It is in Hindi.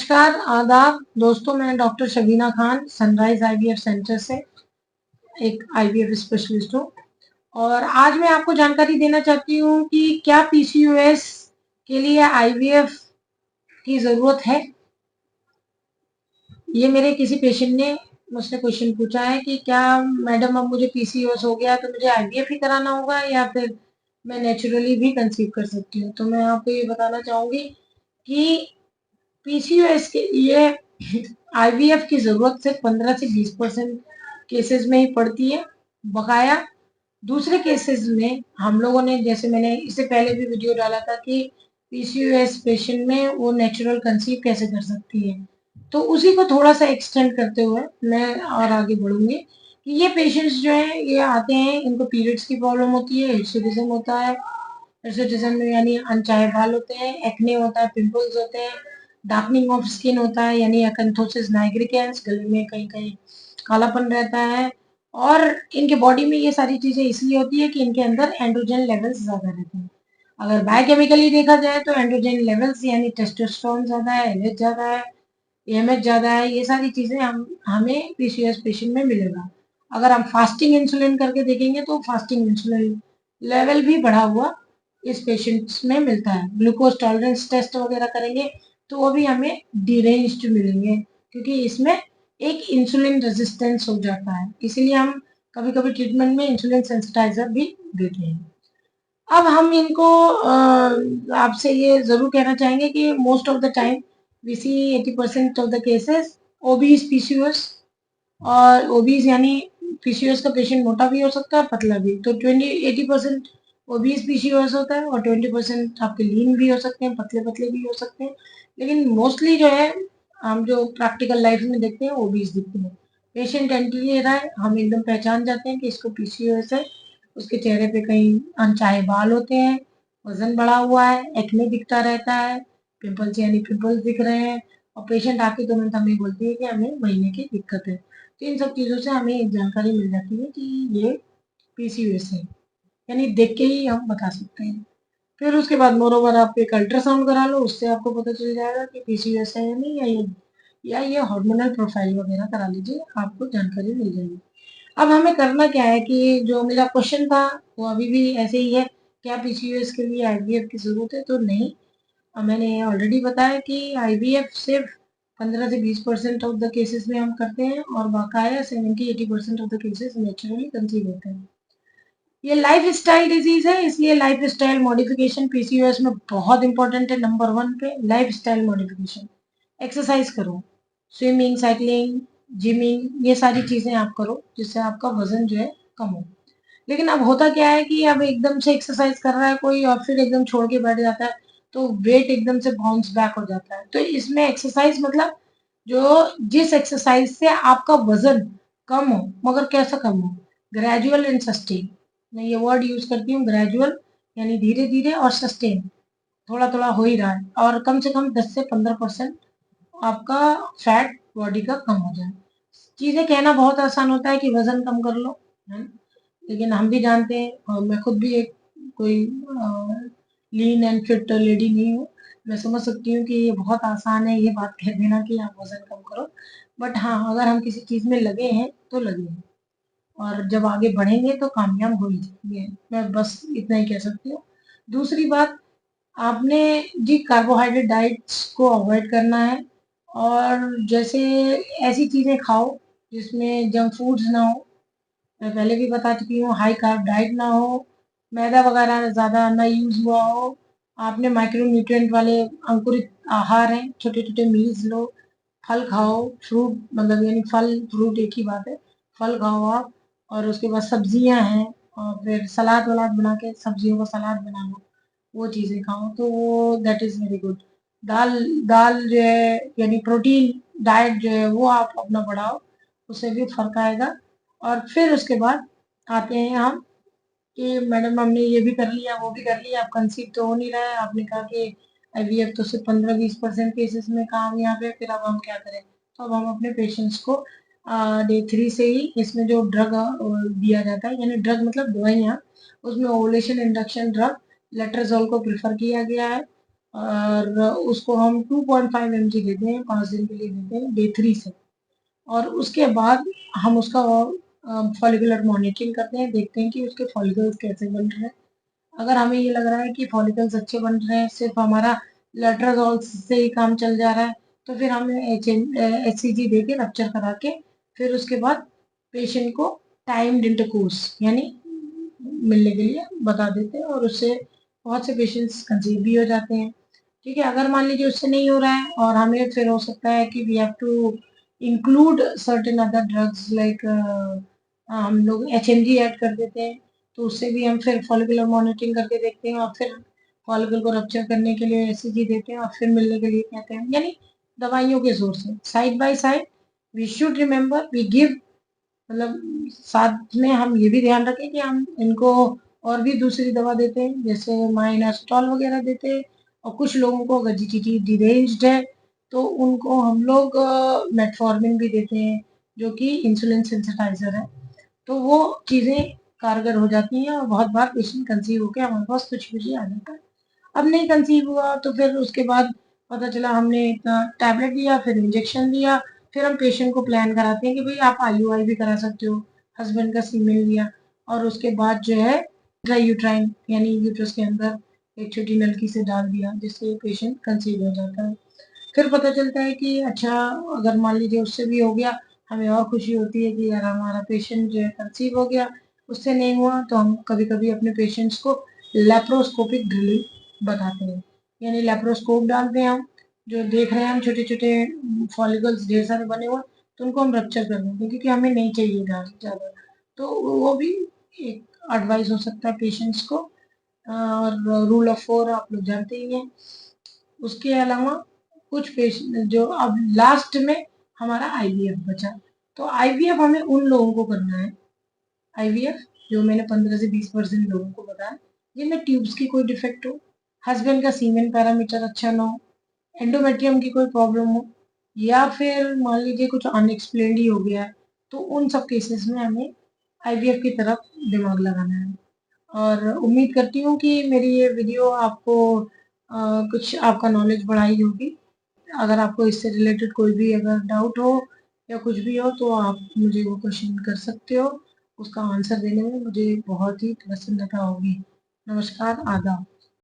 नमस्कार, आदाब दोस्तों। मैं doctor Shabina Khan sunrise IVF centre से एक आईवीएफ स्पेशलिस्ट हूँ और आज मैं आपको जानकारी देना चाहती हूँ कि क्या पीसीओएस के लिए आईवीएफ की ज़रूरत है। ये मेरे किसी पेशेंट ने मुझसे क्वेश्चन पूछा है कि क्या मैडम अब मुझे पीसीओएस हो गया तो मुझे आईवीएफ ही कराना होगा या फिर मैं नेचुरली भी कंसीव कर सकती हूँ। तो मैं आपको ये बताना चाहूँगी कि पीसीओएस के लिए आईवीएफ की जरूरत सिर्फ 15 से 20% केसेस में ही पड़ती है। बकाया दूसरे केसेस में हम लोगों ने, जैसे मैंने इससे पहले भी वीडियो डाला था कि पीसीओएस पेशेंट में वो नेचुरल कंसीव कैसे कर सकती है, तो उसी को थोड़ा सा एक्सटेंड करते हुए मैं और आगे बढ़ूंगी कि ये पेशेंट्स जो है ये आते हैं, इनको पीरियड्स की प्रॉब्लम होती है, हिर्सुटिज्म होता है। हिर्सुटिज्म में यानी अनचाहे बाल होते हैं, एक्ने होता है, पिंपल्स होते हैं, डार्कनिंग ऑफ स्किन होता है यानी अकंथोसिस नाइग्रिकेंस, गले में कहीं कहीं कालापन रहता है। और इनके बॉडी में ये सारी चीजें इसलिए होती है कि इनके अंदर एंड्रोजन लेवल्स ज्यादा रहते हैं। अगर बायोकेमिकली देखा जाए तो एंड्रोजन लेवल्स यानी टेस्टोस्टेरोन ज्यादा है, एलएच ज्यादा है, एएमएच ज्यादा है, ये सारी चीजें हमें पीसीओएस पेशेंट में मिलेगा। अगर हम फास्टिंग इंसुलिन करके देखेंगे तो फास्टिंग इंसुलिन लेवल भी बढ़ा हुआ इस पेशेंट्स में मिलता है। ग्लूकोज टॉलरेंस टेस्ट वगैरह करेंगे तो वो भी हमें डिरेंज्ड मिलेंगे क्योंकि इसमें एक इंसुलिन रेजिस्टेंस हो जाता है, इसीलिए हम कभी कभी ट्रीटमेंट में इंसुलिन सेंसिटाइजर भी देते हैं। अब हम इनको आपसे ये जरूर कहना चाहेंगे कि most of the time we see 80% of the cases obese PCOS. और ओबीज यानी पीसीओएस का पेशेंट मोटा भी हो सकता है, पतला भी। तो 80% ओबीज पीसीओएस होता है और 20% आपके लीन भी हो सकते हैं, पतले पतले भी हो सकते हैं। लेकिन मोस्टली जो है हम जो प्रैक्टिकल लाइफ में देखते हैं ओबीज दिखते हैं। पेशेंट एंट्री ले रहा है, हम एकदम पहचान जाते हैं कि इसको पीसीओएस है। उसके चेहरे पे कहीं अनचाहे बाल होते हैं, वजन बढ़ा हुआ है, एक्ने दिखता रहता है, पिंपल्स यानी पिंपल्स दिख रहे हैं, और पेशेंट आके तुरंत हमें बोलती है कि हमें महीने की दिक्कत है। तो इन सब चीज़ों से हमें एक जानकारी मिल जाती है कि ये पीसीओएस है, यानी देख के ही हम बता सकते हैं। फिर उसके बाद मोरोवर आप एक अल्ट्रासाउंड करा लो, उससे आपको पता चल जाएगा कि पीसीओएस है या नहीं, या ये हार्मोनल प्रोफाइल वगैरह करा लीजिए, आपको जानकारी मिल जाएगी। अब हमें करना क्या है कि जो मेरा क्वेश्चन था वो अभी भी ऐसे ही है, क्या पीसीओएस के लिए आईवीएफ की जरूरत है? तो नहीं। मैंने ऑलरेडी बताया कि आईवीएफ सिर्फ 15 से 20% ऑफ द केसेस में हम करते हैं और बाकाया 70-80% of the cases naturally conceive होते हैं। ये लाइफ स्टाइल डिजीज है, इसलिए लाइफ स्टाइल मॉडिफिकेशन पीसीओएस में बहुत इंपॉर्टेंट है। नंबर 1 पे लाइफ स्टाइल मॉडिफिकेशन। एक्सरसाइज करो, स्विमिंग, साइकिलिंग, जिमिंग, ये सारी चीजें आप करो जिससे आपका वजन जो है कम हो। लेकिन अब होता क्या है कि अब एकदम से एक्सरसाइज कर रहा है कोई और फिर एकदम छोड़ के बैठ जाता है तो वेट एकदम से बाउंस बैक हो जाता है। तो इसमें एक्सरसाइज मतलब जो जिस एक्सरसाइज से आपका वजन कम हो, मगर कैसा कम हो, ग्रेजुअल एंड सस्टेन। मैं ये वर्ड यूज करती हूँ, ग्रेजुअल यानी धीरे धीरे, और सस्टेन थोड़ा थोड़ा हो ही रहा है, और कम से कम 10 से 15% आपका फैट बॉडी का कम हो जाए। चीजें कहना बहुत आसान होता है कि वजन कम कर लो, है ना? लेकिन हम भी जानते हैं, और मैं खुद भी एक कोई लीन एंड फिट लेडी नहीं हूँ। मैं समझ सकती हूँ कि ये बहुत आसान है ये बात कह देना कि आप वजन कम करो, बट हाँ, अगर हम किसी चीज में लगे हैं तो लगे हैं, और जब आगे बढ़ेंगे तो कामयाब हो ही जाएंगे। मैं बस इतना ही कह सकती हूँ। दूसरी बात, आपने जी कार्बोहाइड्रेट डाइट्स को अवॉइड करना है, और जैसे ऐसी चीजें खाओ जिसमें जंक फूड्स ना हो। मैं पहले भी बता चुकी हूँ, हाई कार्ब डाइट ना हो, मैदा वगैरह ज़्यादा ना यूज़ हुआ हो। आपने माइक्रो न्यूट्रिएंट वाले अंकुरित आहार हैं, छोटे छोटे मील्स लो, फल खाओ, फ्रूट मतलब यानी फल फ्रूट एक ही बात है, फल खाओ आप। और उसके बाद सब्जियां हैं, और फिर सलाद वलाद बना के सब्जियों का सलाद बना लो, वो चीज़ें खाओ तो वो दैट इज़ वेरी गुड। दाल दाल जो है यानी प्रोटीन डाइट जो है वो आप अपना बढ़ाओ, उससे भी फर्क आएगा। और फिर उसके बाद आते हैं हम कि मैडम हमने ये भी कर लिया वो भी कर लिया, अब कंसीव तो हो नहीं रहा है, आपने कहा कि आईवीएफ तो सिर्फ 15-20% केसेस में कामयाब है, फिर अब हम क्या करें? तो अब हम अपने पेशेंट्स को डे 3 से ही इसमें जो ड्रग दिया जाता है, यानी ड्रग मतलब दवाइयाँ, उसमें ओवुलेशन इंडक्शन ड्रग लेट्राजोल को प्रेफर किया गया है। और उसको हम 2.5 mg देते हैं, 5 दिन के लिए देते हैं डे 3 से। और उसके बाद हम उसका फॉलिकुलर मॉनिटरिंग करते हैं, देखते हैं कि उसके फॉलिकल्स कैसे बन रहे हैं। अगर हमें ये लग रहा है कि फॉलिकल्स अच्छे बन रहे हैं, सिर्फ हमारा लेट्राजोल से ही काम चल जा रहा है, तो फिर हमें HCG दे के रप्चर करा के फिर उसके बाद पेशेंट को टाइम्ड इंटरकोर्स यानी मिलने के लिए बता देते हैं, और उससे बहुत से पेशेंट्स कंसीव भी हो जाते हैं। ठीक है, अगर मान लीजिए उससे नहीं हो रहा है और हमें फिर हो सकता है कि we have to include certain other drugs like हम लोग HMG ऐड कर देते हैं, तो उससे भी हम फिर फॉलिकुलर मॉनिटरिंग करके देखते हैं और फिर फॉलिकल को रप्चर करने के लिए HCG देते हैं और फिर मिलने के लिए कहते हैं। यानी दवाइयों के सोर्स है side by side. We should remember we give, मतलब साथ में हम ये भी ध्यान रखें कि हम इनको और भी दूसरी दवा देते हैं, जैसे माइनास्टॉल वगैरह देते हैं। और कुछ लोगों को अगर जीटीटी डिरेंज्ड है तो उनको हम लोग मेटफॉर्मिन भी देते हैं, जो कि इंसुलिन सेंसिटाइजर है। तो वो चीज़ें कारगर हो जाती हैं और बहुत बार पेशेंट कंसीव होकर हमारे पास कुछ बजे आ जाता है। अब नहीं कंसीव हुआ तो फिर उसके बाद पता चला हमने इतना टैबलेट दिया, फिर इंजेक्शन दिया, फिर हम पेशेंट को प्लान कराते हैं कि भाई आप IUI भी करा सकते हो, हस्बैंड का सीमेन लिया और उसके बाद जो है यूट्राइन यानी यूट्रस के अंदर एक छोटी नलकी से डाल दिया, जिससे पेशेंट कंसीव हो जाता है। फिर पता चलता है कि अच्छा, अगर मान लीजिए उससे भी हो गया, हमें और खुशी होती है कि यार हमारा पेशेंट जो है कंसीव हो गया। उससे नहीं हुआ तो हम कभी कभी अपने पेशेंट्स को लेप्रोस्कोपिक ड्रिलिंग बताते हैं, यानी लेप्रोस्कोप डालते हैं हम, जो देख रहे हैं हम छोटे छोटे फॉलिकल्स ढेर सारे बने हुए, तो उनको हम रप्चर कर देते हैं क्योंकि हमें नहीं चाहिए ज़्यादा। तो वो भी एक एडवाइस हो सकता है पेशेंट्स को। और रूल ऑफ 4 आप लोग जानते ही हैं। उसके अलावा कुछ पेशेंट जो अब लास्ट में हमारा IVF बचा, तो IVF हमें उन लोगों को करना है, IVF जो मैंने 15 से 20% लोगों को बताया, जिनमें ट्यूब्स की कोई डिफेक्ट हो, हस्बैंड का सीमेन पैरामीटर अच्छा ना हो, एंडोमेट्रियम की कोई प्रॉब्लम हो, या फिर मान लीजिए कुछ अनएक्सप्लेन्ड ही हो गया है, तो उन सब केसेस में हमें IVF की तरफ दिमाग लगाना है। और उम्मीद करती हूँ कि मेरी ये वीडियो आपको कुछ आपका नॉलेज बढ़ाई होगी। अगर आपको इससे रिलेटेड कोई भी अगर डाउट हो या कुछ भी हो तो आप मुझे वो क्वेश्चन कर सकते हो। उसका आंसर देने में मुझे बहुत ही प्रसन्नता होगी। नमस्कार, आदाब।